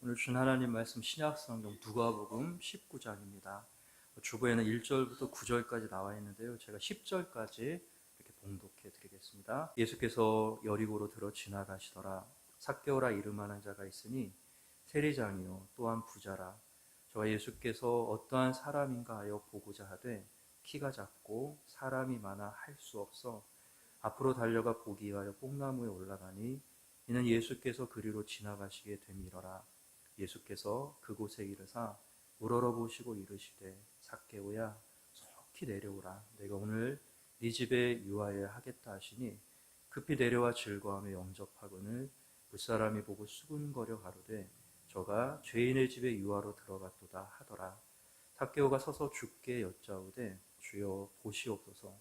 오늘 준 하나님 말씀 신약성경 누가복음 19장입니다. 주보에는 1절부터 9절까지 나와 있는데요. 제가 10절까지 이렇게 봉독해 드리겠습니다. 예수께서 여리고로 들어 지나가시더라. 삭개오라 이름하는 자가 있으니 세리장이요 또한 부자라. 저와 예수께서 어떠한 사람인가 하여 보고자 하되 키가 작고 사람이 많아 할 수 없어 앞으로 달려가 보기 위하여 뽕나무에 올라가니 이는 예수께서 그리로 지나가시게 되밀어라. 예수께서 그곳에 이르사 우러러보시고 이르시되 삭개오야 속히 내려오라. 내가 오늘 네 집에 유하여야 하겠다 하시니 급히 내려와 즐거워하며 영접하거늘 무사람이 보고 수군거려 가로되 저가 죄인의 집에 유하로 들어갔도다 하더라. 삭개오가 서서 주께 여짜오되 주여 보시옵소서.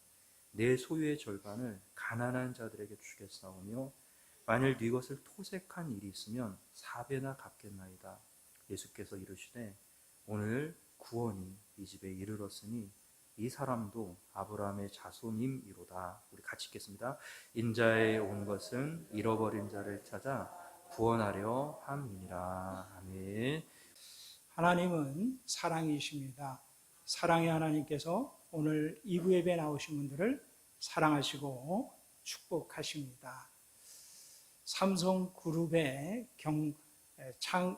내 소유의 절반을 가난한 자들에게 주겠사오며 만일 네 것을 토색한 일이 있으면 4배나 갚겠나이다. 예수께서 이르시되 오늘 구원이 이 집에 이르렀으니 이 사람도 아브라함의 자손임이로다. 우리 같이 읽겠습니다. 인자에 온 것은 잃어버린 자를 찾아 구원하려 함이니라. 아멘. 하나님은 사랑이십니다. 사랑의 하나님께서 오늘 2부 예배에 나오신 분들을 사랑하시고 축복하십니다. 삼성그룹의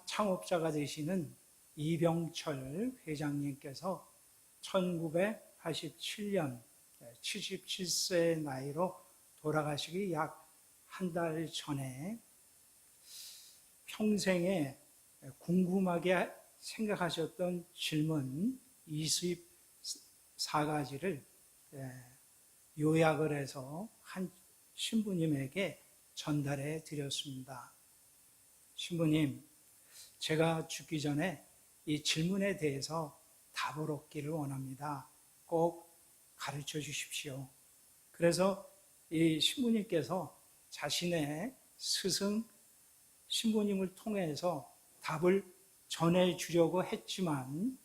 창업자가 되시는 이병철 회장님께서 1987년 77세의 나이로 돌아가시기 약 한 달 전에 평생에 궁금하게 생각하셨던 질문 24가지를 요약을 해서 한 신부님에게 전달해 드렸습니다. 신부님, 제가 죽기 전에 이 질문에 대해서 답을 얻기를 원합니다. 꼭 가르쳐 주십시오. 그래서 이 신부님께서 자신의 스승 신부님을 통해서 답을 전해 주려고 했지만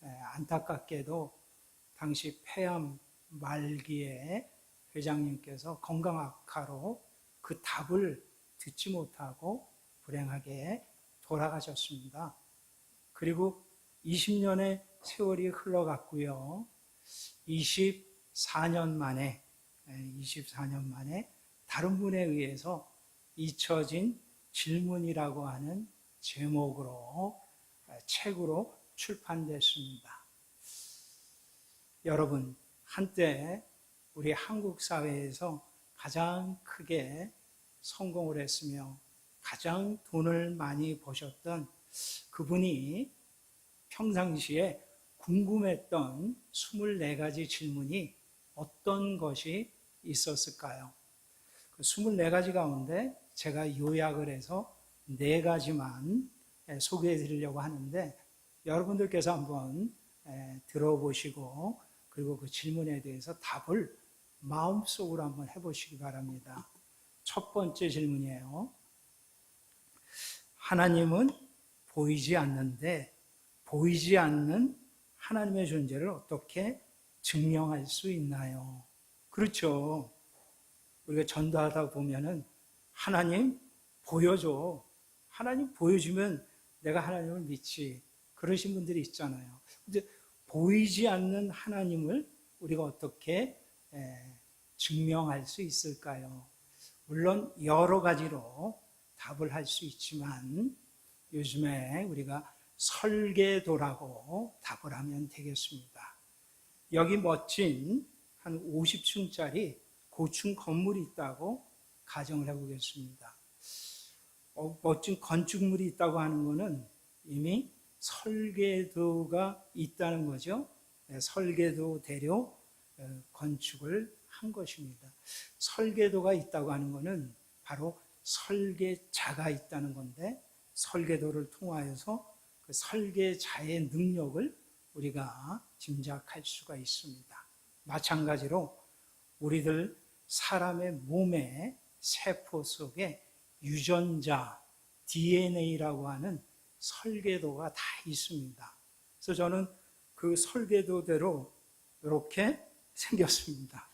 안타깝게도 당시 폐암 말기에 회장님께서 건강 악화로 그 답을 듣지 못하고 불행하게 돌아가셨습니다. 그리고 20년의 세월이 흘러갔고요. 24년 만에 다른 분에 의해서 잊혀진 질문이라고 하는 제목으로 책으로 출판됐습니다. 여러분, 한때 우리 한국 사회에서 가장 크게 성공을 했으며 가장 돈을 많이 버셨던 그분이 평상시에 궁금했던 24가지 질문이 어떤 것이 있었을까요? 그 24가지 가운데 제가 요약을 해서 4가지만 소개해 드리려고 하는데 여러분들께서 한번 들어보시고 그리고 그 질문에 대해서 답을 마음속으로 한번 해보시기 바랍니다. 첫 번째 질문이에요. 하나님은 보이지 않는데 보이지 않는 하나님의 존재를 어떻게 증명할 수 있나요? 그렇죠. 우리가 전도하다 보면은 하나님 보여줘. 하나님 보여주면 내가 하나님을 믿지. 그러신 분들이 있잖아요. 근데 보이지 않는 하나님을 우리가 어떻게 증명할 수 있을까요? 물론 여러 가지로 답을 할 수 있지만 요즘에 우리가 설계도라고 답을 하면 되겠습니다. 여기 멋진 한 50층짜리 고층 건물이 있다고 가정을 해보겠습니다. 멋진 건축물이 있다고 하는 것은 이미 설계도가 있다는 거죠. 설계도대로 건축을 한 것입니다. 설계도가 있다고 하는 것은 바로 설계자가 있다는 건데 설계도를 통하여서 그 설계자의 능력을 우리가 짐작할 수가 있습니다. 마찬가지로 우리들 사람의 몸의 세포 속에 유전자, DNA라고 하는 설계도가 다 있습니다. 그래서 저는 그 설계도대로 이렇게 생겼습니다.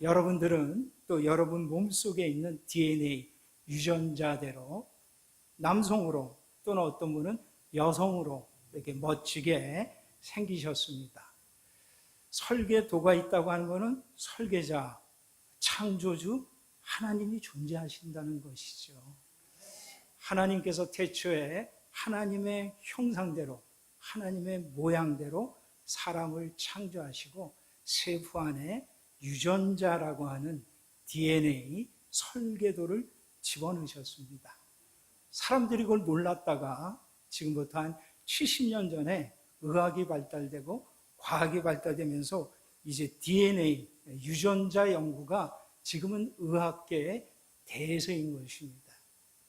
여러분들은 또 여러분 몸속에 있는 DNA, 유전자대로 남성으로 또는 어떤 분은 여성으로 이렇게 멋지게 생기셨습니다. 설계도가 있다고 하는 것은 설계자, 창조주 하나님이 존재하신다는 것이죠. 하나님께서 태초에 하나님의 형상대로, 하나님의 모양대로 사람을 창조하시고 세포 안에 유전자라고 하는 DNA, 설계도를 집어넣으셨습니다. 사람들이 그걸 몰랐다가 지금부터 한 70년 전에 의학이 발달되고 과학이 발달되면서 이제 DNA, 유전자 연구가 지금은 의학계의 대세인 것입니다.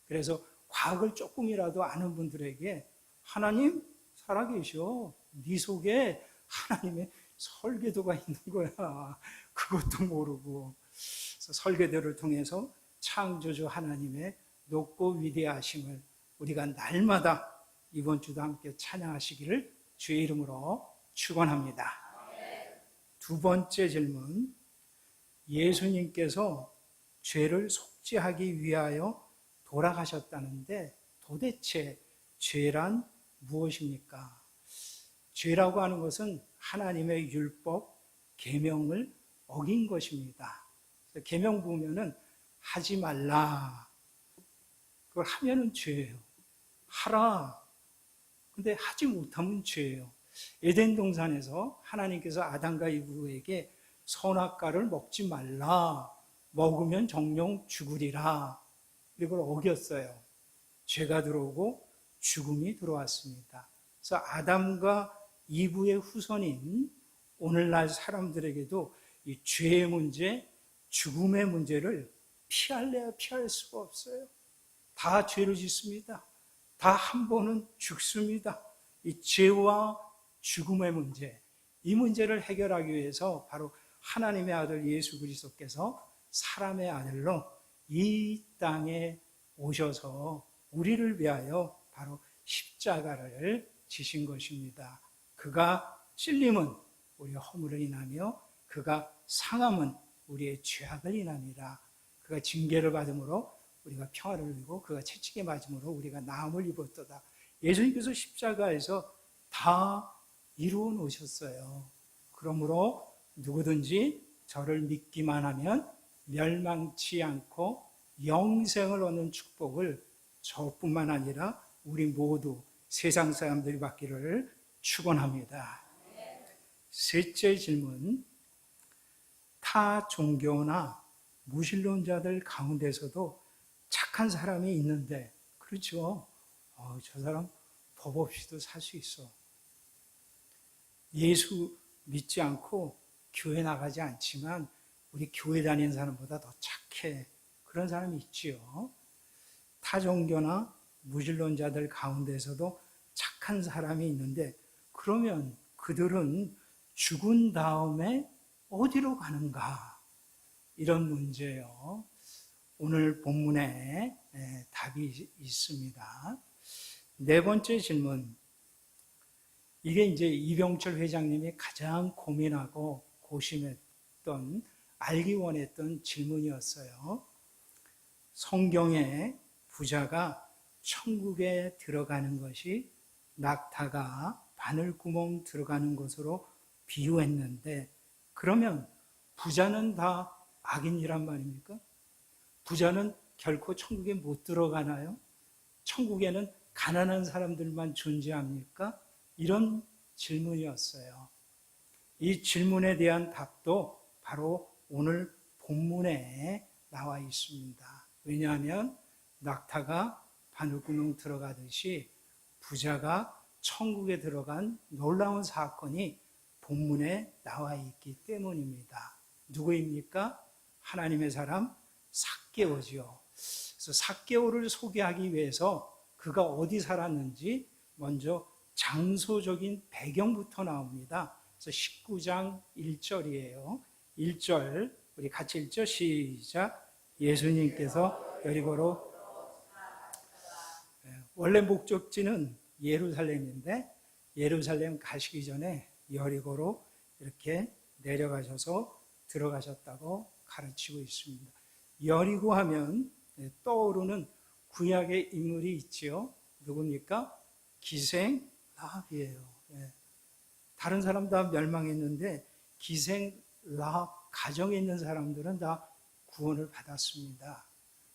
그래서 과학을 조금이라도 아는 분들에게 하나님 살아계셔. 네 속에 하나님의 설계도가 있는 거야. 그것도 모르고. 그래서 설계도를 통해서 창조주 하나님의 높고 위대하심을 우리가 날마다 이번 주도 함께 찬양하시기를 주의 이름으로 축원합니다. 두 번째 질문. 예수님께서 죄를 속죄하기 위하여 돌아가셨다는데 도대체 죄란 무엇입니까? 죄라고 하는 것은 하나님의 율법, 계명을 어긴 것입니다. 계명 보면은 하지 말라. 그걸 하면은 죄예요. 하라. 근데 하지 못하면 죄예요. 에덴 동산에서 하나님께서 아담과 이브에게 선악과를 먹지 말라. 먹으면 정령 죽으리라. 이걸 어겼어요. 죄가 들어오고 죽음이 들어왔습니다. 그래서 아담과 이브의 후손인 오늘날 사람들에게도 이 죄의 문제, 죽음의 문제를 피할래야 피할 수가 없어요. 다 죄를 짓습니다. 다 한 번은 죽습니다. 이 죄와 죽음의 문제, 이 문제를 해결하기 위해서 바로 하나님의 아들 예수 그리스도께서 사람의 아들로 이 땅에 오셔서 우리를 위하여 바로 십자가를 지신 것입니다. 그가 찔림은 우리의 허물을 인하며 그가 상함은 우리의 죄악을 인함이라. 그가 징계를 받음으로 우리가 평화를 누리고 그가 채찍에 맞음으로 우리가 나음을 입었도다. 예수님께서 십자가에서 다 이루어 놓으셨어요. 그러므로 누구든지 저를 믿기만 하면 멸망치 않고 영생을 얻는 축복을 저뿐만 아니라 우리 모두 세상 사람들이 받기를 축원합니다. 셋째 질문. 타 종교나 무신론자들 가운데서도 착한 사람이 있는데, 그렇죠. 저 사람 법 없이도 살 수 있어. 예수 믿지 않고 교회 나가지 않지만 우리 교회 다니는 사람보다 더 착해. 그런 사람이 있지요. 타종교나 무신론자들 가운데서도 착한 사람이 있는데 그러면 그들은 죽은 다음에 어디로 가는가? 이런 문제예요. 오늘 본문에 답이 있습니다. 네 번째 질문. 이게 이제 이병철 회장님이 가장 고민하고 고심했던, 알기 원했던 질문이었어요. 성경에 부자가 천국에 들어가는 것이 낙타가 바늘구멍 들어가는 것으로 비유했는데, 그러면 부자는 다 악인이란 말입니까? 부자는 결코 천국에 못 들어가나요? 천국에는 가난한 사람들만 존재합니까? 이런 질문이었어요. 이 질문에 대한 답도 바로 오늘 본문에 나와 있습니다. 왜냐하면 낙타가 바늘구멍 들어가듯이 부자가 천국에 들어간 놀라운 사건이 본문에 나와 있기 때문입니다. 누구입니까? 하나님의 사람 삭개오지요. 그래서 삭개오를 소개하기 위해서 그가 어디 살았는지 먼저 장소적인 배경부터 나옵니다. 그래서 19장 1절이에요. 1절 우리 같이 읽죠. 시작. 예수님께서 여리고로, 원래 목적지는 예루살렘인데 예루살렘 가시기 전에 여리고로 이렇게 내려가셔서 들어가셨다고 가르치고 있습니다. 여리고 하면 떠오르는 구약의 인물이 있지요. 누굽니까? 기생 라합이에요. 예. 다른 사람 다 멸망했는데 기생 라합 가정에 있는 사람들은 다 구원을 받았습니다.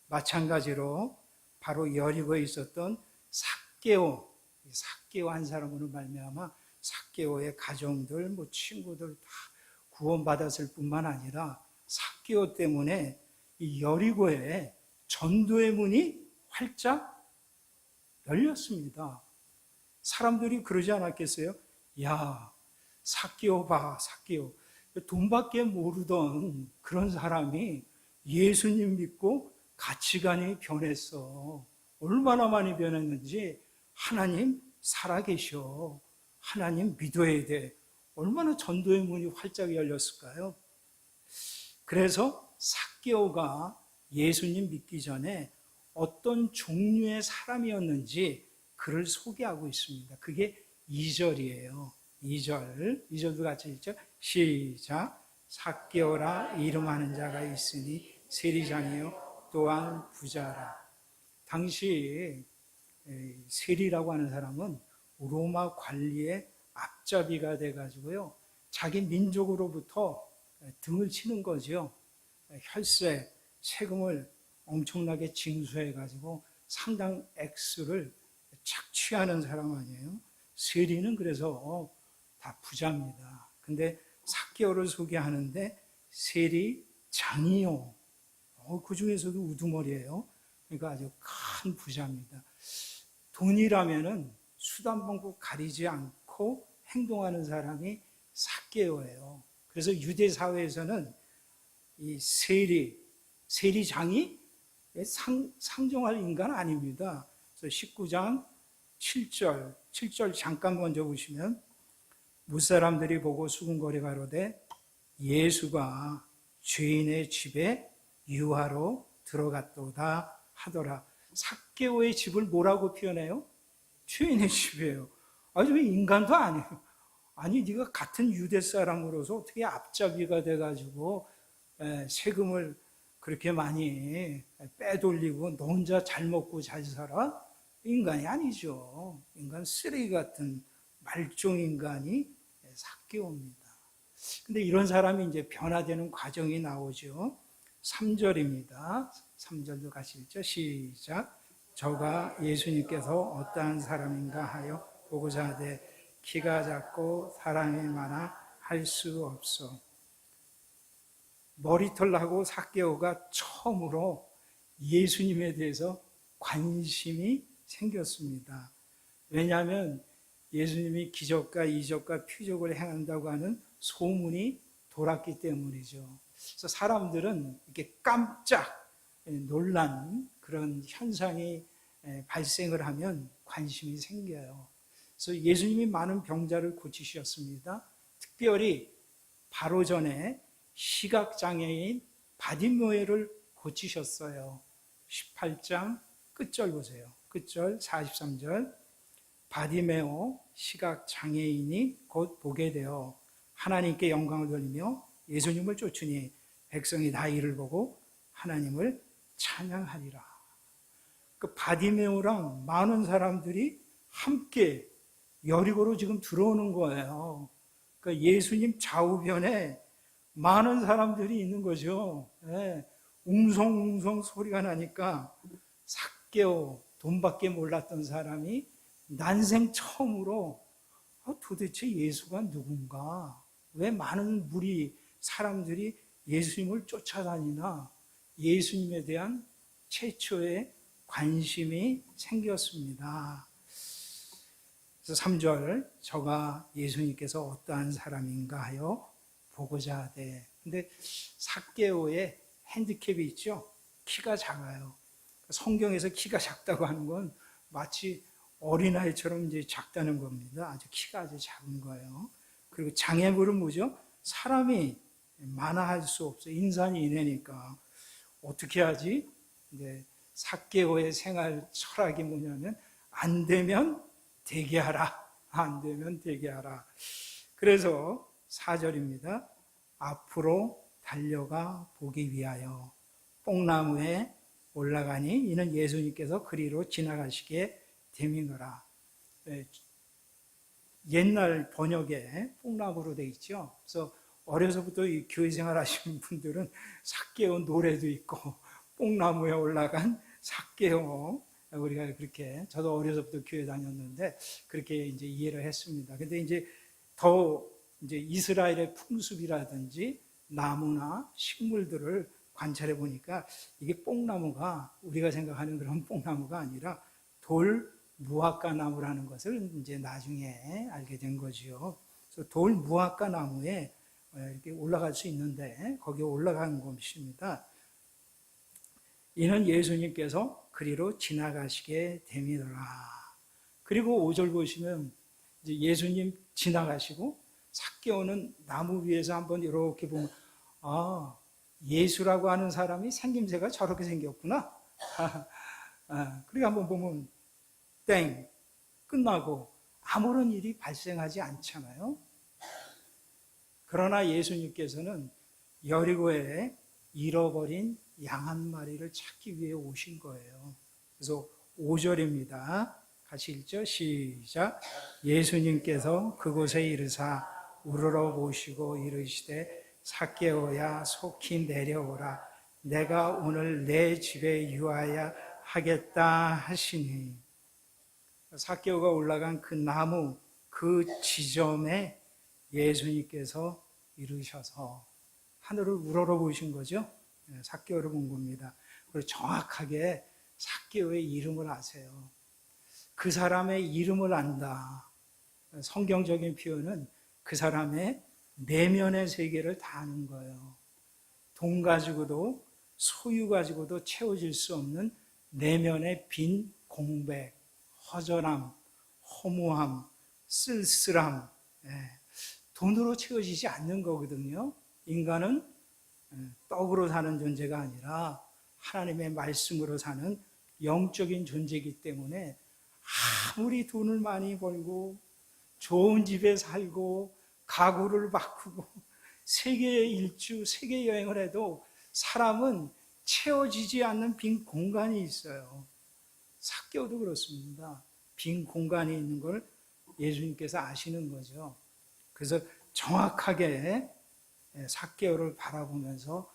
마찬가지로 바로 여리고에 있었던 삭개오 한 사람으로 말미암아 삭개오의 가정들, 친구들 다 구원받았을 뿐만 아니라 삭개오 때문에 이 여리고에 전도의 문이 활짝 열렸습니다. 사람들이 그러지 않았겠어요? 야, 삭개오 봐, 삭개오. 돈밖에 모르던 그런 사람이 예수님 믿고 가치관이 변했어. 얼마나 많이 변했는지 하나님 살아계셔. 하나님 믿어야 돼. 얼마나 전도의 문이 활짝 열렸을까요? 그래서 삭개오가 예수님 믿기 전에 어떤 종류의 사람이었는지 그를 소개하고 있습니다. 그게 2절이에요. 2절도 같이 읽죠. 시작. 삭개오라 이름하는 자가 있으니 세리장이요 또한 부자라. 당시 세리라고 하는 사람은 로마 관리의 앞잡이가 돼가지고요. 자기 민족으로부터 등을 치는 거죠. 혈세, 세금을 엄청나게 징수해가지고 상당 액수를 착취하는 사람 아니에요. 세리는 그래서 다 부자입니다. 근데 삭개오를 소개하는데 세리장이요. 그 중에서도 우두머리예요. 그러니까 아주 큰 부자입니다. 돈이라면은 수단방법 가리지 않고 행동하는 사람이 삭개오예요. 그래서 유대 사회에서는 이 세리장이 상종할 인간 아닙니다. 그래서 19장 7절 잠깐 먼저 보시면 무사람들이 보고 수군거려 가로되 예수가 죄인의 집에 유하로 들어갔도다 하더라. 삭개오의 집을 뭐라고 표현해요? 죄인의 집이에요. 아주 인간도 아니에요. 아니 네가 같은 유대 사람으로서 어떻게 앞잡이가 돼가지고 세금을 그렇게 많이 빼돌리고 너 혼자 잘 먹고 잘 살아? 인간이 아니죠. 인간 쓰레기 같은 말종 인간이 삭개오입니다. 근데 이런 사람이 이제 변화되는 과정이 나오죠. 3절입니다. 3절도 같이 읽죠. 시작. 저가 예수님께서 어떠한 사람인가 하여 보고자 하되 키가 작고 사람이 많아 할 수 없어. 머리털하고 삭개오가 처음으로 예수님에 대해서 관심이 생겼습니다. 왜냐하면 예수님이 기적과 이적과 표적을 행한다고 하는 소문이 돌았기 때문이죠. 그래서 사람들은 이렇게 깜짝 놀란 그런 현상이 발생을 하면 관심이 생겨요. 그래서 예수님이 많은 병자를 고치셨습니다. 특별히 바로 전에 시각장애인 바디메오를 고치셨어요. 18장 끝절 보세요. 끝절 43절. 바디메오 시각장애인이 곧 보게 되어 하나님께 영광을 돌리며 예수님을 쫓으니 백성이 다 이를 보고 하나님을 찬양하리라. 그 바디메오랑 많은 사람들이 함께 여리고로 지금 들어오는 거예요. 그러니까 예수님 좌우변에 많은 사람들이 있는 거죠. 웅성웅성 소리가 나니까 삭개오 돈밖에 몰랐던 사람이 난생 처음으로 도대체 예수가 누군가? 왜 많은 무리 사람들이 예수님을 쫓아다니나? 예수님에 대한 최초의 관심이 생겼습니다. 그래서 3절 저가 예수님께서 어떠한 사람인가 하여 보고자 하되. 근데 삭개오의 핸디캡이 있죠. 키가 작아요. 성경에서 키가 작다고 하는 건 마치 어린아이처럼 이제 작다는 겁니다. 아주 키가 아주 작은 거예요. 그리고 장애물은 뭐죠? 사람이 만화할 수 없어요. 인산이 인해니까. 어떻게 하지? 이제 삭개오의 생활 철학이 뭐냐면 안 되면 되게 하라. 안 되면 되게 하라. 그래서 4절입니다. 앞으로 달려가 보기 위하여 뽕나무에 올라가니 이는 예수님께서 그리로 지나가시게 됨이니라. 옛날 번역에 뽕나무로 되어 있죠. 그래서 어려서부터 이 교회 생활 하시는 분들은 삭개오 노래도 있고 뽕나무에 올라간 삭개오, 우리가 그렇게, 저도 어려서부터 교회 다녔는데 그렇게 이제 이해를 했습니다. 근데 이제 더 이제 이스라엘의 풍습이라든지 나무나 식물들을 관찰해 보니까 이게 뽕나무가 우리가 생각하는 그런 뽕나무가 아니라 돌 무화과 나무라는 것을 이제 나중에 알게 된 거지요. 그래서 돌 무화과 나무에 이렇게 올라갈 수 있는데 거기에 올라간 것입니다. 이는 예수님께서 그리로 지나가시게 됨이더라. 그리고 5절 보시면 이제 예수님 지나가시고 삭개오는 나무 위에서 한번 이렇게 보면 아, 예수라고 하는 사람이 생김새가 저렇게 생겼구나. 그리고 한번 보면 땡 끝나고 아무런 일이 발생하지 않잖아요. 그러나 예수님께서는 여리고에 잃어버린 양 한 마리를 찾기 위해 오신 거예요. 그래서 5절입니다. 같이 읽죠. 시작. 예수님께서 그곳에 이르사 우러러 보시고 이르시되 삭개오야 속히 내려오라. 내가 오늘 내 집에 유하야 하겠다 하시니. 삭개오가 올라간 그 나무 그 지점에 예수님께서 이르셔서 하늘을 우러러 보신 거죠. 삭개오를 본 겁니다. 그리고 정확하게 삭개오의 이름을 아세요. 그 사람의 이름을 안다. 성경적인 표현은 그 사람의 내면의 세계를 다 아는 거예요. 돈 가지고도 소유 가지고도 채워질 수 없는 내면의 빈 공백, 허전함, 허무함, 쓸쓸함, 돈으로 채워지지 않는 거거든요. 인간은 떡으로 사는 존재가 아니라 하나님의 말씀으로 사는 영적인 존재이기 때문에 아무리 돈을 많이 벌고 좋은 집에 살고 가구를 바꾸고 세계 일주, 세계 여행을 해도 사람은 채워지지 않는 빈 공간이 있어요. 삭개오도 그렇습니다. 빈 공간이 있는 걸 예수님께서 아시는 거죠. 그래서 정확하게 삭개오를 바라보면서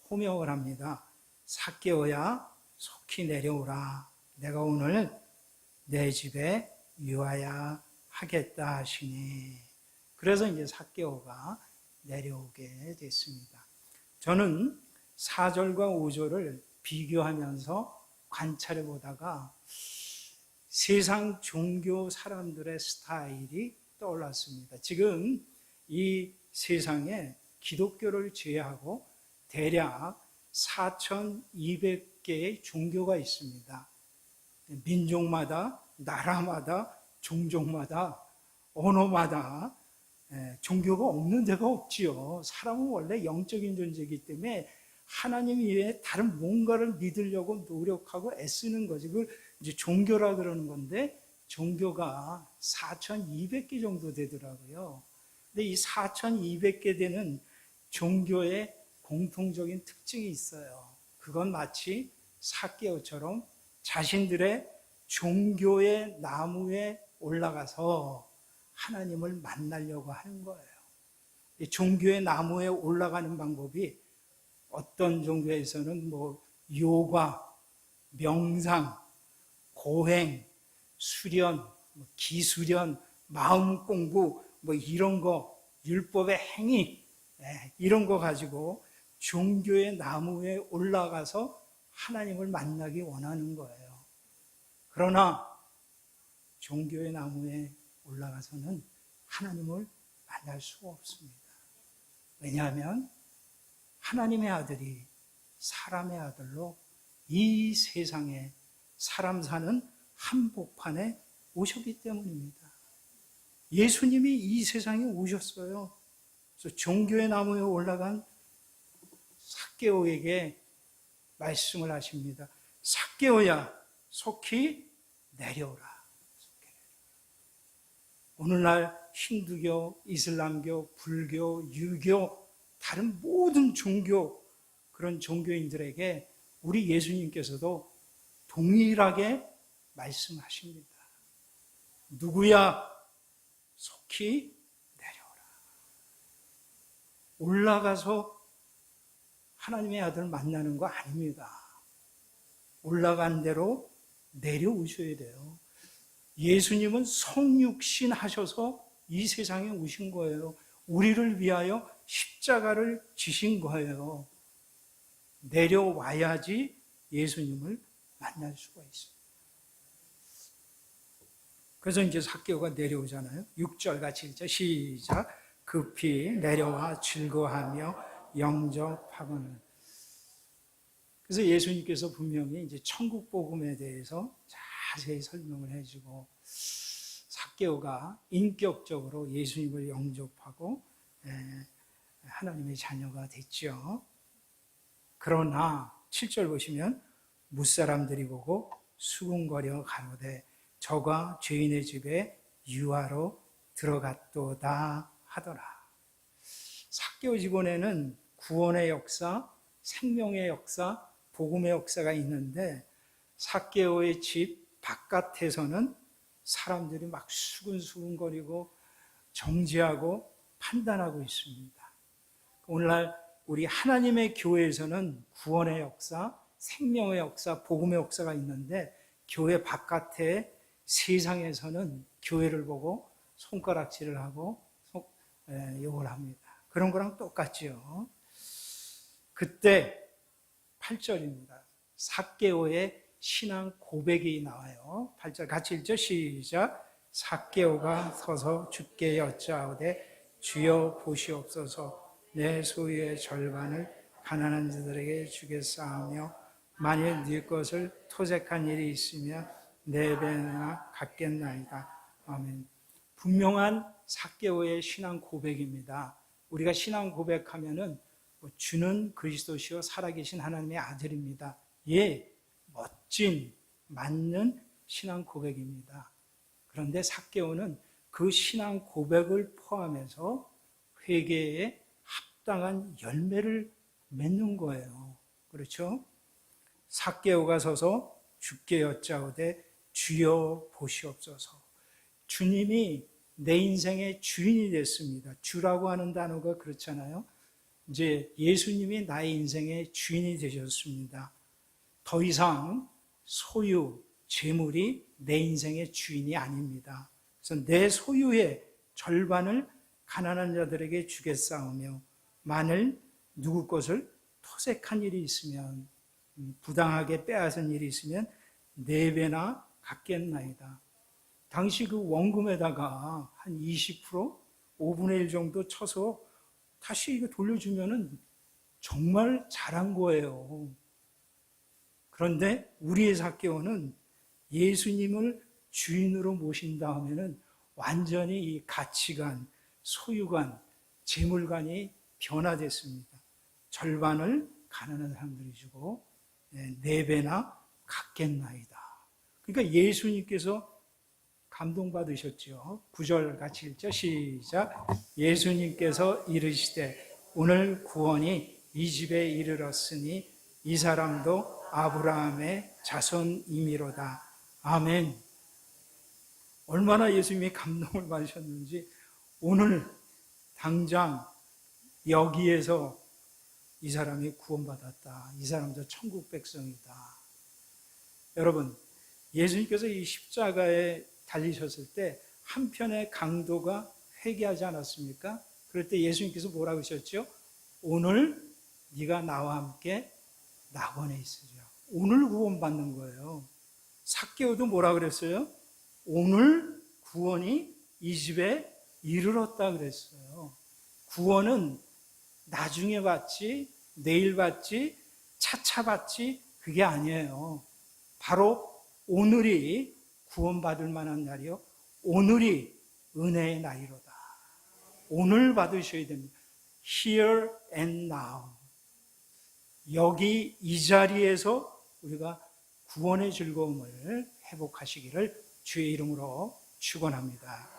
호명을 합니다. 삭개오야 속히 내려오라. 내가 오늘 내 집에 유하야 하겠다 하시니. 그래서 이제 삭개오가 내려오게 됐습니다. 저는 4절과 5절을 비교하면서 관찰해 보다가 세상 종교 사람들의 스타일이 떠올랐습니다. 지금 이 세상에 기독교를 제외하고 대략 4,200개의 종교가 있습니다. 민족마다, 나라마다, 종족마다, 언어마다 종교가 없는 데가 없지요. 사람은 원래 영적인 존재이기 때문에 하나님 이외에 다른 뭔가를 믿으려고 노력하고 애쓰는 거지. 그걸 이제 종교라 그러는 건데 종교가 4,200개 정도 되더라고요. 근데 이 4,200개 되는 종교의 공통적인 특징이 있어요. 그건 마치 삭개오처럼 자신들의 종교의 나무에 올라가서 하나님을 만나려고 하는 거예요. 이 종교의 나무에 올라가는 방법이 어떤 종교에서는 요가, 명상, 고행, 수련, 기수련, 마음 공부, 이런 거, 율법의 행위, 이런 거 가지고 종교의 나무에 올라가서 하나님을 만나기 원하는 거예요. 그러나 종교의 나무에 올라가서는 하나님을 만날 수가 없습니다. 왜냐하면 하나님의 아들이 사람의 아들로 이 세상에 사람 사는 한복판에 오셨기 때문입니다. 예수님이 이 세상에 오셨어요. 그래서 종교의 나무에 올라간 삭개오에게 말씀을 하십니다. 삭개오야, 속히 내려오라. 오늘날 힌두교, 이슬람교, 불교, 유교, 다른 모든 종교, 그런 종교인들에게 우리 예수님께서도 동일하게 말씀하십니다. 누구야 속히 내려오라. 올라가서 하나님의 아들 만나는 거 아닙니다. 올라간 대로 내려오셔야 돼요. 예수님은 성육신 하셔서 이 세상에 오신 거예요. 우리를 위하여 십자가를 지신 거예요. 내려와야지 예수님을 만날 수가 있습니다. 그래서 이제 삭개오가 내려오잖아요. 6절 같이 읽자. 시작. 급히 내려와 즐거워하며 영접하거늘. 그래서 예수님께서 분명히 이제 천국 복음에 대해서 자세히 설명을 해주고 삭개오가 인격적으로 예수님을 영접하고 하나님의 자녀가 됐죠. 그러나 7절 보시면 무사람들이 보고 수군거려 가로되 저가 죄인의 집에 유하로 들어갔도다 하더라. 삭개오 집안에는 구원의 역사, 생명의 역사, 복음의 역사가 있는데 삭개오의 집 바깥에서는 사람들이 막 수근수근거리고 정죄하고 판단하고 있습니다. 오늘날 우리 하나님의 교회에서는 구원의 역사, 생명의 역사, 복음의 역사가 있는데 교회 바깥에 세상에서는 교회를 보고 손가락질을 하고 욕을 합니다. 그런 거랑 똑같지요. 그때 8절입니다. 삭개오의 신앙 고백이 나와요. 8절 같이 읽죠. 시작. 삭개오가 서서 주께 여짜오되 주여 보시옵소서 내 소유의 절반을 가난한 자들에게 주겠사오며 만일 네 것을 토색한 일이 있으면 네 배나 갚겠나이다. 아멘. 분명한 삭개오의 신앙 고백입니다. 우리가 신앙 고백하면은 주는 그리스도시요 살아계신 하나님의 아들입니다. 예, 멋진 맞는 신앙 고백입니다. 그런데 삭개오는 그 신앙 고백을 포함해서 회개에 합당한 열매를 맺는 거예요. 그렇죠? 삭개오가 서서 주께 여짜오되 주여 보시옵소서. 주님이 내 인생의 주인이 됐습니다. 주라고 하는 단어가 그렇잖아요. 이제 예수님이 나의 인생의 주인이 되셨습니다. 더 이상 소유, 재물이 내 인생의 주인이 아닙니다. 그래서 내 소유의 절반을 가난한 자들에게 주겠사오며 만일 누구 것을 토색한 일이 있으면 부당하게 빼앗은 일이 있으면 네 배나 갚겠나이다. 당시 그 원금에다가 한 20%, 5분의 1 정도 쳐서 다시 이거 돌려주면은 정말 잘한 거예요. 그런데 우리의 삭개오는 예수님을 주인으로 모신 다음에는 완전히 이 가치관, 소유관, 재물관이 변화됐습니다. 절반을 가난한 사람들이 주고 네 배나 갚겠나이다. 그러니까 예수님께서 감동받으셨죠. 9절 같이 읽죠. 시작. 예수님께서 이르시되 오늘 구원이 이 집에 이르렀으니 이 사람도 아브라함의 자손이미로다. 아멘. 얼마나 예수님이 감동을 받으셨는지 오늘 당장 여기에서 이 사람이 구원받았다. 이 사람도 천국 백성이다. 여러분, 예수님께서 이 십자가에 달리셨을 때 한편의 강도가 회개하지 않았습니까? 그럴 때 예수님께서 뭐라고 하셨죠? 오늘 네가 나와 함께 낙원에 있으리라. 오늘 구원받는 거예요. 삭개오도 뭐라고 그랬어요? 오늘 구원이 이 집에 이르렀다 그랬어요. 구원은 나중에 받지, 내일 받지, 차차 받지 그게 아니에요. 바로 오늘이 구원받을 만한 날이요. 오늘이 은혜의 날이로다. 오늘 받으셔야 됩니다. Here and now. 여기 이 자리에서 우리가 구원의 즐거움을 회복하시기를 주의 이름으로 축원합니다.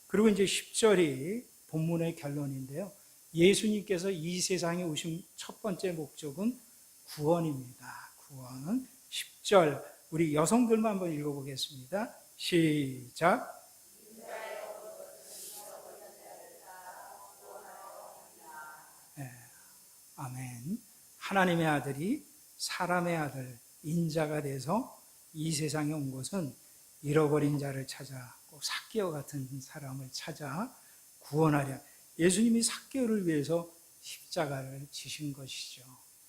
그리고 이제 10절이 본문의 결론인데요. 예수님께서 이 세상에 오신 첫 번째 목적은 구원입니다. 구원. 10절 우리 여성들만 한번 읽어보겠습니다. 시작. 네, 아멘. 하나님의 아들이 사람의 아들 인자가 돼서 이 세상에 온 것은 잃어버린 자를 찾아, 꼭 삭개오 같은 사람을 찾아 구원하려. 예수님이 삭개오를 위해서 십자가를 지신 것이죠.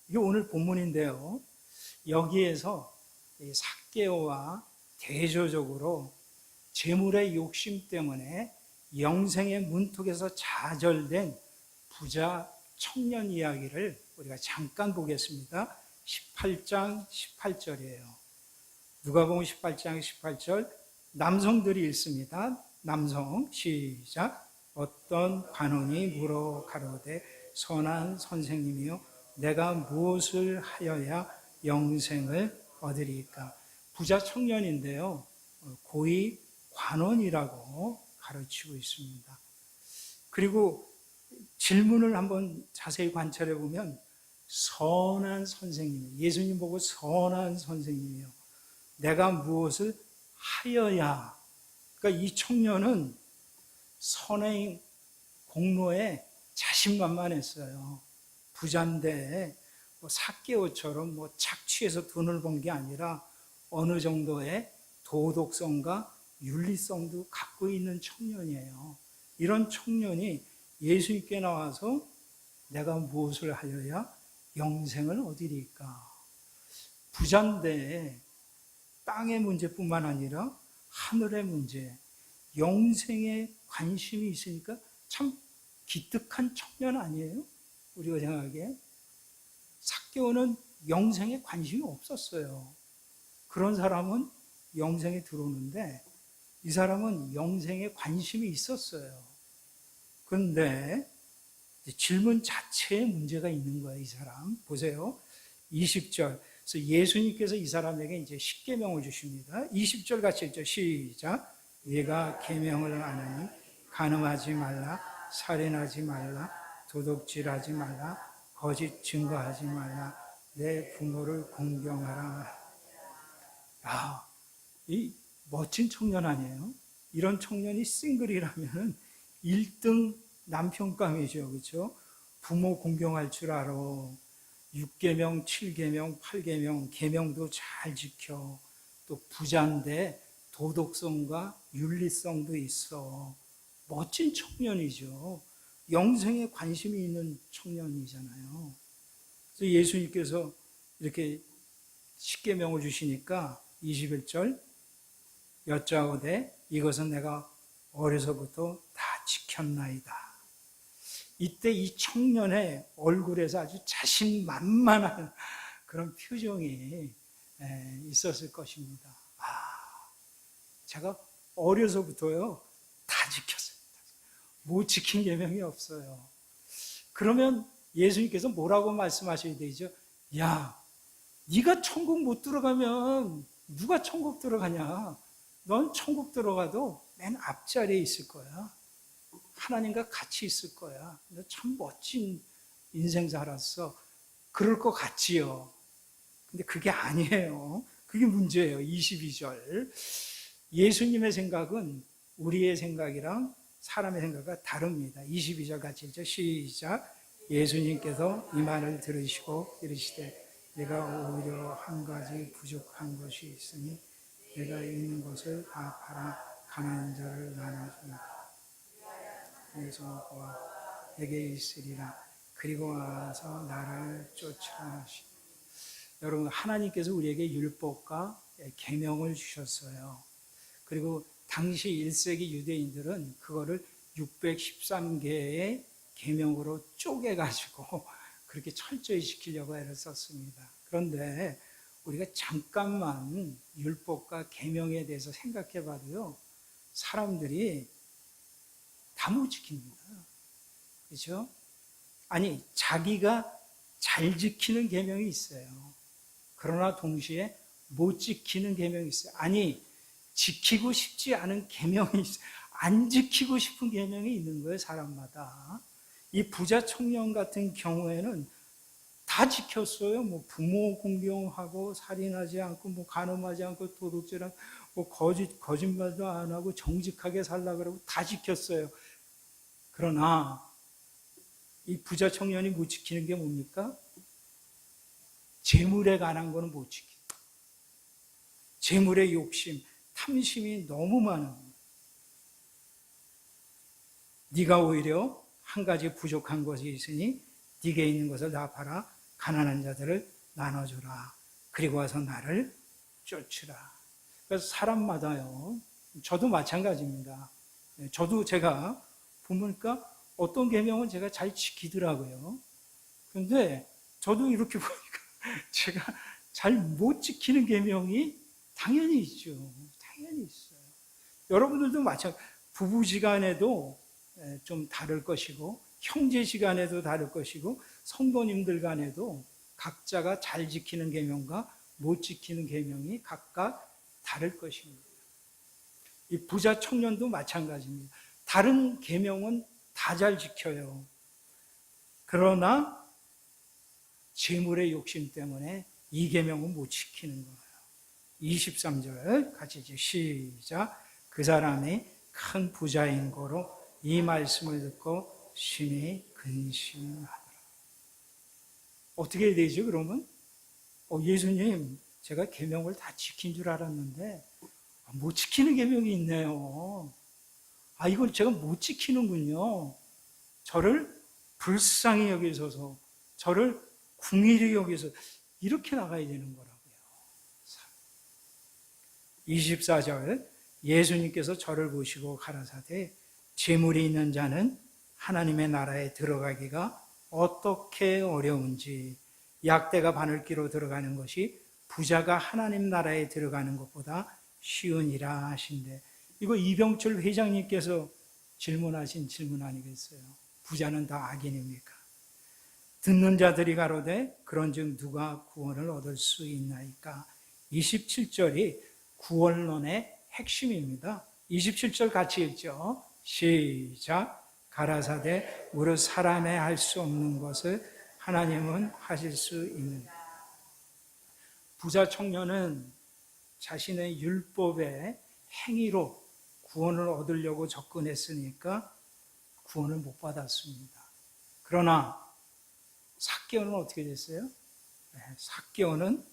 이게 오늘 본문인데요. 여기에서 삭개오와 대조적으로 재물의 욕심 때문에 영생의 문턱에서 좌절된 부자 청년 이야기를 우리가 잠깐 보겠습니다. 18장 18절이에요. 누가복음 18장 18절 남성들이 읽습니다. 남성 시작. 어떤 관원이 물어 가로되 선한 선생님이요 내가 무엇을 하여야 영생을 얻으리까. 부자 청년인데요. 고위 관원이라고 가르치고 있습니다. 그리고 질문을 한번 자세히 관찰해 보면 선한 선생님, 예수님 보고 선한 선생님이요 내가 무엇을 하여야. 그러니까 이 청년은 선행 공로에 자신만만했어요. 부자인데 삭개오처럼 착취해서 돈을 번 게 아니라 어느 정도의 도덕성과 윤리성도 갖고 있는 청년이에요. 이런 청년이 예수님께 나와서 내가 무엇을 하여야 영생을 얻으리까. 부자인데 땅의 문제뿐만 아니라 하늘의 문제, 영생에 관심이 있으니까 참 기특한 청년 아니에요? 우리가 생각하기에. 삭개오는 영생에 관심이 없었어요. 그런 사람은 영생에 들어오는데 이 사람은 영생에 관심이 있었어요. 그런데 질문 자체에 문제가 있는 거예요. 이 사람 보세요. 20절. 그래서 예수님께서 이 사람에게 이제 십계명을 주십니다. 20절 같이 읽죠. 시작. 네가 계명을 아느니 간음하지 말라, 살인하지 말라, 도둑질하지 말라, 거짓 증거하지 말라, 내 부모를 공경하라. 야, 이 멋진 청년 아니에요? 이런 청년이 싱글이라면 1등 남편감이죠. 그렇죠? 부모 공경할 줄 알아. 6계명, 7계명, 8계명, 계명도 잘 지켜. 또 부자인데 도덕성과 윤리성도 있어. 멋진 청년이죠. 영생에 관심이 있는 청년이잖아요. 그래서 예수님께서 이렇게 십계명을 주시니까 21절 여짜오되 이것은 내가 어려서부터 다 지켰나이다. 이때 이 청년의 얼굴에서 아주 자신만만한 그런 표정이 있었을 것입니다. 제가 어려서부터요 다 지켰습니다. 못 지킨 계명이 없어요. 그러면 예수님께서 뭐라고 말씀하셔야 되죠? 야, 네가 천국 못 들어가면 누가 천국 들어가냐? 넌 천국 들어가도 맨 앞자리에 있을 거야. 하나님과 같이 있을 거야. 너 참 멋진 인생 살았어. 그럴 것 같지요. 근데 그게 아니에요. 그게 문제예요. 22절. 예수님의 생각은 우리의 생각이랑 사람의 생각과 다릅니다. 22절 같이 읽죠. 시작. 예수님께서 이 말을 들으시고 이르시되 내가 오히려 한 가지 부족한 것이 있으니 내가 있는 것을 다 팔아 가난한 자를 나눠주라. 그래서 그와 내게 있으리라. 그리고 와서 나를 쫓으라 하시니. 여러분, 하나님께서 우리에게 율법과 계명을 주셨어요. 그리고 당시 1세기 유대인들은 그거를 613개의 계명으로 쪼개가지고 그렇게 철저히 지키려고 애를 썼습니다. 그런데 우리가 잠깐만 율법과 계명에 대해서 생각해 봐도요, 사람들이 다 못 지킵니다. 그렇죠? 아니, 자기가 잘 지키는 계명이 있어요. 그러나 동시에 못 지키는 계명이 있어요. 아니, 지키고 싶지 않은 계명이 있어요. 안 지키고 싶은 계명이 있는 거예요, 사람마다. 이 부자 청년 같은 경우에는 다 지켰어요. 뭐 부모 공경하고 살인하지 않고 뭐 간음하지 않고 도둑질하고 뭐 거짓말도 안 하고 정직하게 살라 그러고 다 지켰어요. 그러나 이 부자 청년이 못 지키는 게 뭡니까? 재물에 관한 거는 못 지키고 재물의 욕심, 탐심이 너무 많은 거예요. 네가 오히려 한 가지 부족한 것이 있으니 네게 있는 것을 다 팔아 가난한 자들을 나눠주라. 그리고 와서 나를 쫓으라. 그래서 사람마다요. 저도 마찬가지입니다. 저도 제가 보니까 어떤 계명은 제가 잘 지키더라고요. 그런데 저도 이렇게 보니까 제가 잘 못 지키는 계명이 당연히 있죠. 당연히 있어요. 여러분들도 마찬가지. 부부지간에도 좀 다를 것이고 형제지간에도 다를 것이고 성도님들 간에도 각자가 잘 지키는 계명과 못 지키는 계명이 각각 다를 것입니다. 이 부자 청년도 마찬가지입니다. 다른 계명은 다 잘 지켜요. 그러나 재물의 욕심 때문에 이 계명은 못 지키는 거예요. 23절 같이 이제 시작. 그 사람이 큰 부자인 거로 이 말씀을 듣고 심히 근심하더라. 어떻게 되죠 그러면? 예수님 제가 계명을 다 지킨 줄 알았는데 못 지키는 계명이 있네요. 이걸 제가 못 지키는군요. 저를 불쌍히 여기셔서 저를 궁일이 여기서 이렇게 나가야 되는 거라고요. 24절 예수님께서 저를 보시고 가라사대 재물이 있는 자는 하나님의 나라에 들어가기가 어떻게 어려운지 약대가 바늘기로 들어가는 것이 부자가 하나님 나라에 들어가는 것보다 쉬우니라 하신대. 이거 이병철 회장님께서 질문하신 질문 아니겠어요? 부자는 다 악인입니까? 듣는 자들이 가로되 그런즉 누가 구원을 얻을 수 있나이까? 27절이 구원론의 핵심입니다. 27절 같이 읽죠. 시작. 가라사대 우리 사람의 할 수 없는 것을 하나님은 하실 수 있는. 부자 청년은 자신의 율법의 행위로 구원을 얻으려고 접근했으니까 구원을 못 받았습니다. 그러나 삭개오는 어떻게 됐어요? 삭개오는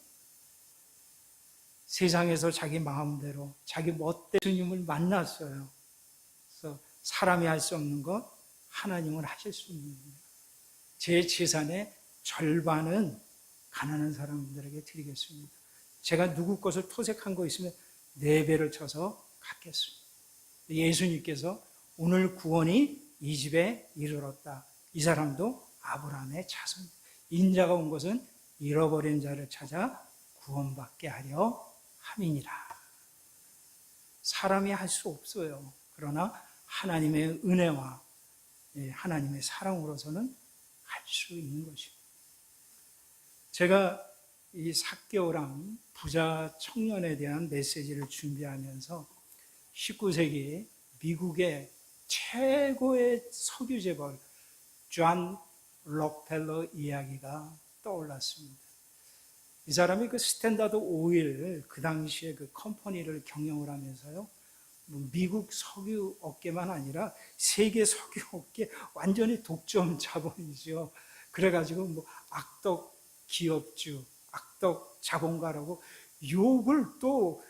세상에서 자기 마음대로 자기 멋대로 주님을 만났어요. 그래서 사람이 할 수 없는 것 하나님은 하실 수 있는 겁니다. 제 재산의 절반은 가난한 사람들에게 드리겠습니다. 제가 누구 것을 토색한 거 있으면 4배를 쳐서 갚겠습니다. 예수님께서 오늘 구원이 이 집에 이르렀다. 이 사람도 아브라함의 자손. 인자가 온 것은 잃어버린 자를 찾아 구원받게 하려 함이니라. 사람이 할 수 없어요. 그러나 하나님의 은혜와 하나님의 사랑으로서는 할 수 있는 것입니다. 제가 이 삭개오랑 부자 청년에 대한 메시지를 준비하면서 19세기 미국의 최고의 석유 재벌 존 록펠러 이야기가 떠올랐습니다. 이 사람이 그 스탠다드 오일 그 당시에 그 컴퍼니를 경영을 하면서요. 미국 석유 업계만 아니라 세계 석유 업계 완전히 독점 자본이죠. 그래가지고 뭐 악덕 기업주, 악덕 자본가라고 욕을 또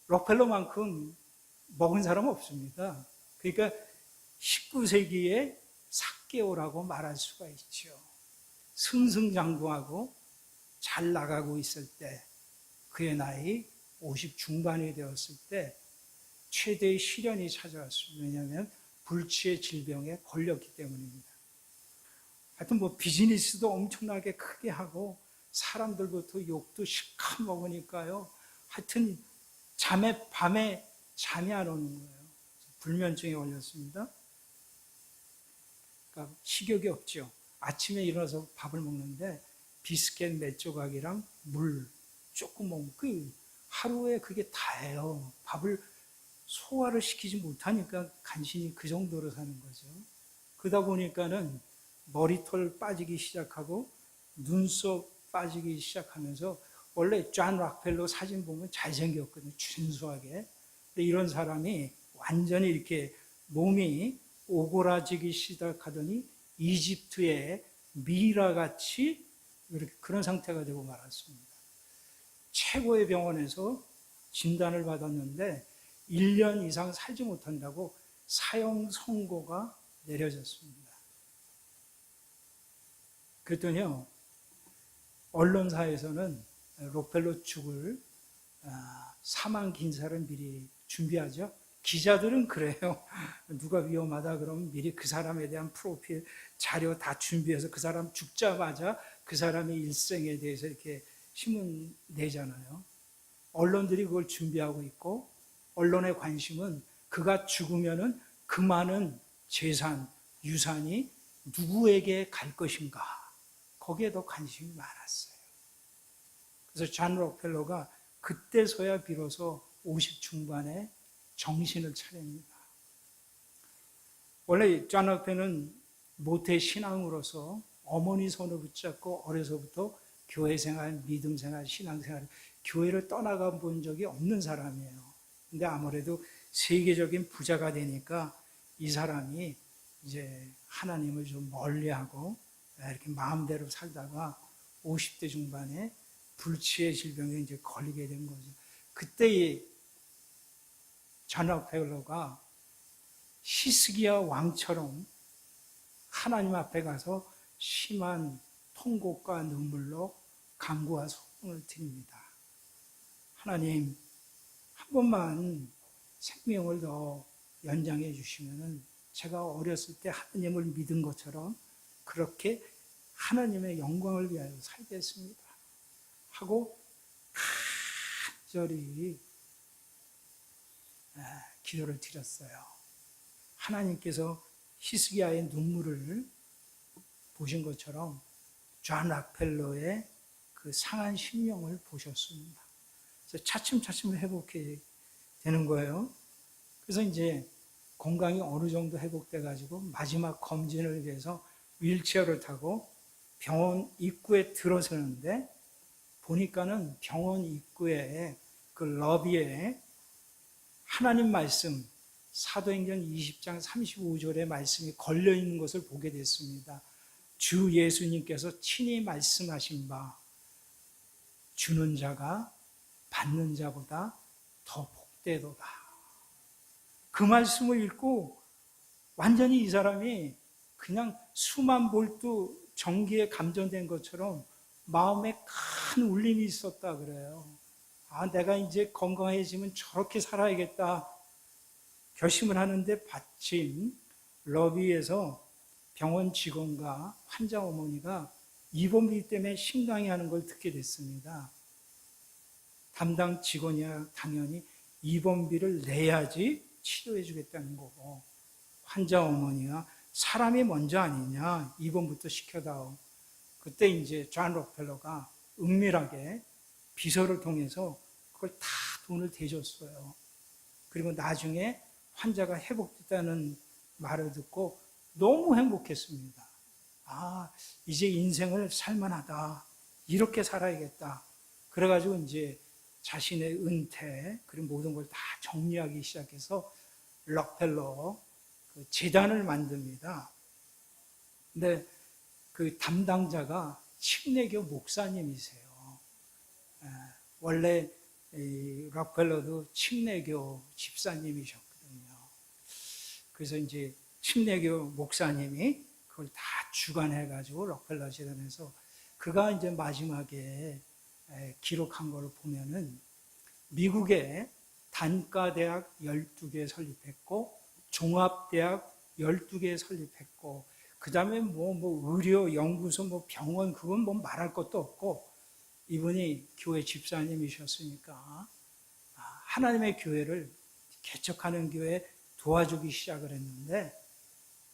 록펠러만큼 먹은 사람은 없습니다. 그러니까 19세기에 삭개오라고 말할 수가 있죠. 승승장구하고 잘 나가고 있을 때 그의 나이 50 중반이 되었을 때 최대의 시련이 찾아왔습니다. 왜냐하면 불치의 질병에 걸렸기 때문입니다. 하여튼 뭐 비즈니스도 엄청나게 크게 하고 사람들부터 욕도 실컷 먹으니까요. 하여튼 밤에 잠이 안 오는 거예요. 불면증에 걸렸습니다. 그러니까 식욕이 없죠. 아침에 일어나서 밥을 먹는데 비스켓 몇 조각이랑 물 조금 먹고 하루에 그게 다예요. 밥을 소화를 시키지 못하니까 간신히 그 정도로 사는 거죠. 그러다 보니까는 머리털 빠지기 시작하고 눈썹 빠지기 시작하면서 원래 존 락펠러 사진 보면 잘생겼거든요. 준수하게. 근데 이런 사람이 완전히 이렇게 몸이 오그라지기 시작하더니 이집트의 미라같이 그런 상태가 되고 말았습니다. 최고의 병원에서 진단을 받았는데 1년 이상 살지 못한다고 사형 선고가 내려졌습니다. 그랬더니요, 언론사에서는 록펠러 죽을 사망 기사를 미리 준비하죠. 기자들은 그래요. 누가 위험하다 그러면 미리 그 사람에 대한 프로필 자료 다 준비해서 그 사람 죽자마자 그 사람의 일생에 대해서 이렇게 신문 내잖아요. 언론들이 그걸 준비하고 있고 언론의 관심은 그가 죽으면은 그 많은 재산, 유산이 누구에게 갈 것인가 거기에 더 관심이 많았어요. 그래서 존 록펠러가 그때서야 비로소 50 중반에 정신을 차립니다. 원래 존 록펠러는 모태 신앙으로서 어머니 손을 붙잡고 어려서부터 교회 생활, 믿음 생활, 신앙 생활, 교회를 떠나가 본 적이 없는 사람이에요. 근데 아무래도 세계적인 부자가 되니까 이 사람이 이제 하나님을 좀 멀리하고 이렇게 마음대로 살다가 50대 중반에 불치의 질병에 이제 걸리게 된 거죠. 그때 이 존 록펠러가 히스기야 왕처럼 하나님 앞에 가서 심한 통곡과 눈물로 간구와 소원을 드립니다. 하나님, 한 번만 생명을 더 연장해 주시면은 제가 어렸을 때 하나님을 믿은 것처럼 그렇게 하나님의 영광을 위하여 살겠습니다. 하고 간절히 기도를 드렸어요. 하나님께서 히스기야의 눈물을 보신 것처럼 존 록펠러의 그 상한 심령을 보셨습니다. 그래서 차츰차츰 회복이 되는 거예요. 그래서 이제 건강이 어느 정도 회복돼 가지고 마지막 검진을 위해서 휠체어를 타고 병원 입구에 들어서는데 보니까는 병원 입구에 그 러비에 하나님 말씀 사도행전 20장 35절의 말씀이 걸려 있는 것을 보게 됐습니다. 주 예수님께서 친히 말씀하신 바 주는 자가 받는 자보다 더 복되도다. 그 말씀을 읽고 완전히 이 사람이 그냥 수만 볼트 전기에 감전된 것처럼 마음에 큰 울림이 있었다 그래요. 아, 내가 이제 건강해지면 저렇게 살아야겠다 결심을 하는데 마침 러비에서 병원 직원과 환자 어머니가 입원비 때문에 신강해하는 걸 듣게 됐습니다. 담당 직원이야 당연히 입원비를 내야지 치료해 주겠다는 거고 환자 어머니가 사람이 먼저 아니냐 입원부터 시켜다오. 그때 이제 존 록펠러가 은밀하게 비서를 통해서 그걸 다 돈을 대줬어요. 그리고 나중에 환자가 회복됐다는 말을 듣고 너무 행복했습니다. 아, 이제 인생을 살만하다. 이렇게 살아야겠다. 그래가지고 이제 자신의 은퇴, 그리고 모든 걸 다 정리하기 시작해서 록펠러 그 재단을 만듭니다. 근데 그 담당자가 침례교 목사님이세요. 원래 록펠러도 침례교 집사님이셨거든요. 그래서 이제 침례교 목사님이 그걸 다 주관해가지고 록펠러 재단에서 그가 이제 마지막에 기록한 걸 보면은 미국에 단과대학 12개 설립했고 종합대학 12개 설립했고 그 다음에 뭐 의료 연구소 뭐 병원 그건 뭐 말할 것도 없고 이분이 교회 집사님이셨으니까 하나님의 교회를 개척하는 교회에 도와주기 시작을 했는데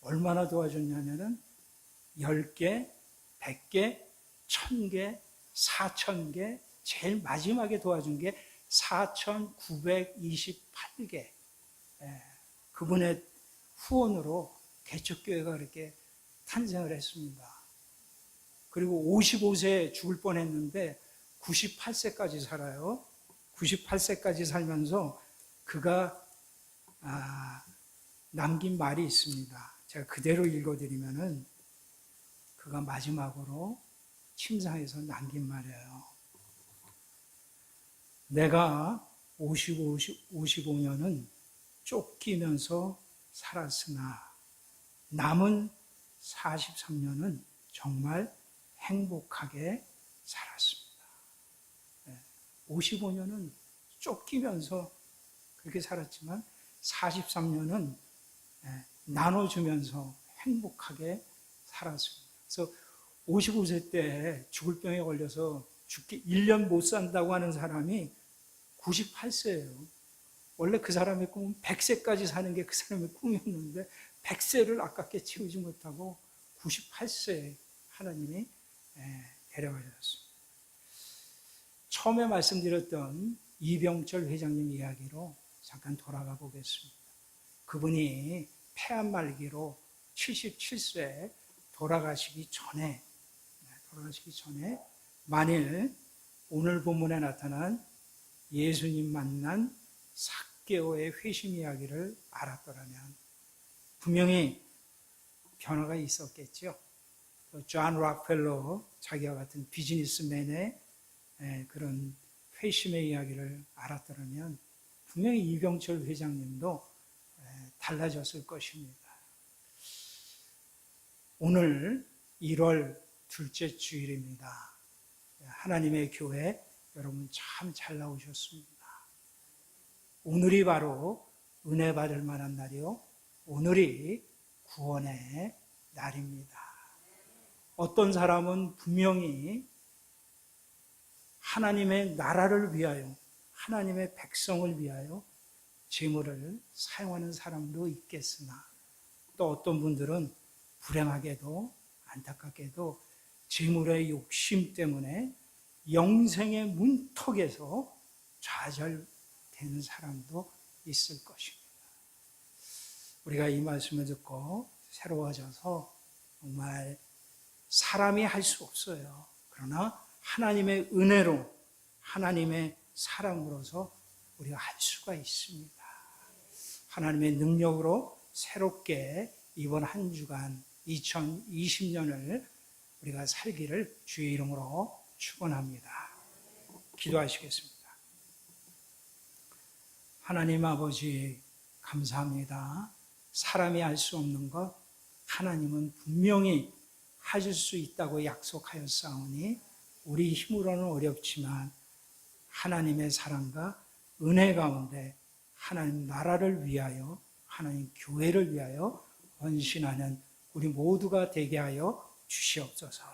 얼마나 도와줬냐면은 10개, 100개, 1000개, 4000개, 제일 마지막에 도와준 게 4928개. 그분의 후원으로 개척교회가 그렇게 탄생을 했습니다. 그리고 55세 죽을 뻔했는데 98세까지 살아요. 98세까지 살면서 그가 남긴 말이 있습니다. 제가 그대로 읽어드리면은 그가 마지막으로 침상에서 남긴 말이에요. 내가 55년은 쫓기면서 살았으나 남은 43년은 정말 행복하게 살았습니다. 55년은 쫓기면서 그렇게 살았지만 43년은 나눠주면서 행복하게 살았습니다. 그래서 55세 때 죽을 병에 걸려서 죽기 1년 못 산다고 하는 사람이 98세예요. 원래 그 사람의 꿈은 100세까지 사는 게 그 사람의 꿈이었는데 100세를 아깝게 채우지 못하고 98세에 하나님이 데려가셨습니다. 처음에 말씀드렸던 이병철 회장님 이야기로 잠깐 돌아가 보겠습니다. 그분이 폐암 말기로 77세 돌아가시기 전에 만일 오늘 본문에 나타난 예수님 만난 삭개오의 회심 이야기를 알았더라면 분명히 변화가 있었겠죠. 존 록펠러 자기와 같은 비즈니스맨의 그런 회심의 이야기를 알았더라면 분명히 이병철 회장님도 달라졌을 것입니다. 오늘 1월 둘째 주일입니다. 하나님의 교회 여러분 참 잘 나오셨습니다. 오늘이 바로 은혜 받을 만한 날이요. 오늘이 구원의 날입니다. 어떤 사람은 분명히 하나님의 나라를 위하여, 하나님의 백성을 위하여 재물을 사용하는 사람도 있겠으나 또 어떤 분들은 불행하게도 안타깝게도 재물의 욕심 때문에 영생의 문턱에서 좌절되는 사람도 있을 것입니다. 우리가 이 말씀을 듣고 새로워져서 정말 사람이 할 수 없어요. 그러나 하나님의 은혜로 하나님의 사랑으로서 우리가 할 수가 있습니다. 하나님의 능력으로 새롭게 이번 한 주간 2020년을 우리가 살기를 주의 이름으로 축원합니다. 기도하시겠습니다. 하나님 아버지 감사합니다. 사람이 할 수 없는 것 하나님은 분명히 하실 수 있다고 약속하였사오니 우리 힘으로는 어렵지만 하나님의 사랑과 은혜 가운데 하나님 나라를 위하여 하나님 교회를 위하여 헌신하는 우리 모두가 되게 하여 주시옵소서.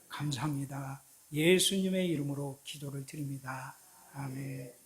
감사합니다. 예수님의 이름으로 기도를 드립니다. 아멘.